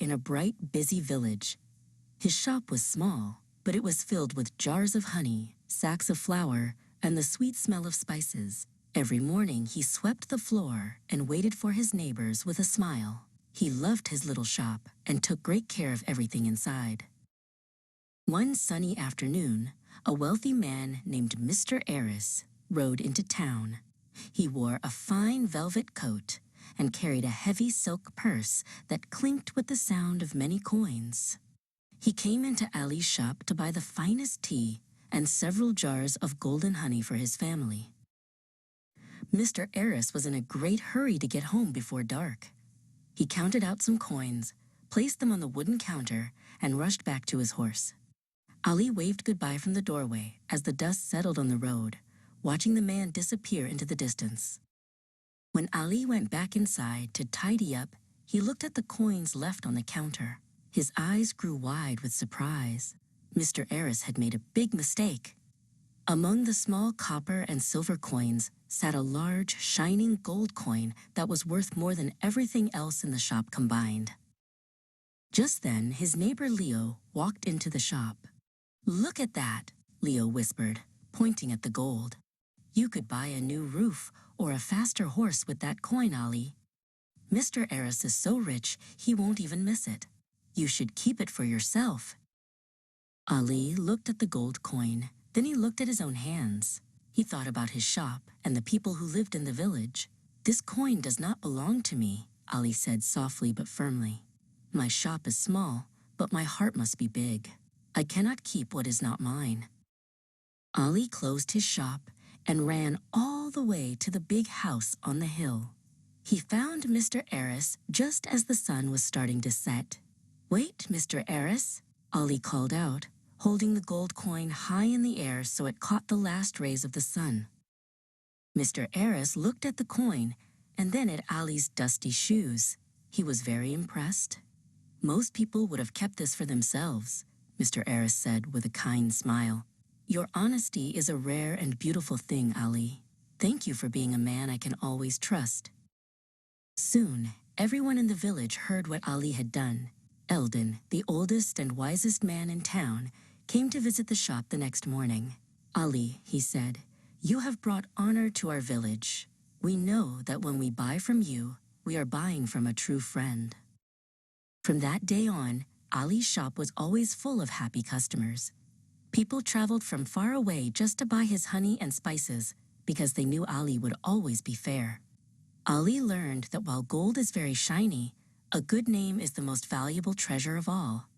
in a bright, busy village. His shop was small, but it was filled with jars of honey, sacks of flour, and the sweet smell of spices. Every morning he swept the floor and waited for his neighbors with a smile. He loved his little shop and took great care of everything inside. One sunny afternoon, a wealthy man named Mr. Eris rode into town. He wore a fine velvet coat and carried a heavy silk purse that clinked with the sound of many coins. He came into Ali's shop to buy the finest tea and several jars of golden honey for his family. Mr. Eris was in a great hurry to get home before dark. He counted out some coins, placed them on the wooden counter, and rushed back to his horse. Ali waved goodbye from the doorway as the dust settled on the road, watching the man disappear into the distance. When Ali went back inside to tidy up, he looked at the coins left on the counter. His eyes grew wide with surprise. Mr. Eris had made a big mistake. Among the small copper and silver coins sat a large, shining gold coin that was worth more than everything else in the shop combined. Just then, his neighbor Leo walked into the shop. "Look at that," Leo whispered, pointing at the gold. "You could buy a new roof or a faster horse with that coin, Ali. Mr. Eris is so rich he won't even miss it. You should keep it for yourself." Ali looked at the gold coin, then he looked at his own hands. He thought about his shop and the people who lived in the village. "This coin does not belong to me," Ali said softly but firmly. "My shop is small, but my heart must be big. I cannot keep what is not mine." Ali closed his shop and ran all the way to the big house on the hill. He found Mr. Eris just as the sun was starting to set. "Wait, Mr. Eris," Ali called out, holding the gold coin high in the air so it caught the last rays of the sun. Mr. Eris looked at the coin and then at Ali's dusty shoes. He was very impressed. "Most people would have kept this for themselves," Mr. Eris said with a kind smile. "Your honesty is a rare and beautiful thing, Ali. Thank you for being a man I can always trust." Soon, everyone in the village heard what Ali had done. Eldon, the oldest and wisest man in town, came to visit the shop the next morning. "Ali," he said, "you have brought honor to our village. We know that when we buy from you, we are buying from a true friend." From that day on, Ali's shop was always full of happy customers. People traveled from far away just to buy his honey and spices because they knew Ali would always be fair. Ali learned that while gold is very shiny, a good name is the most valuable treasure of all.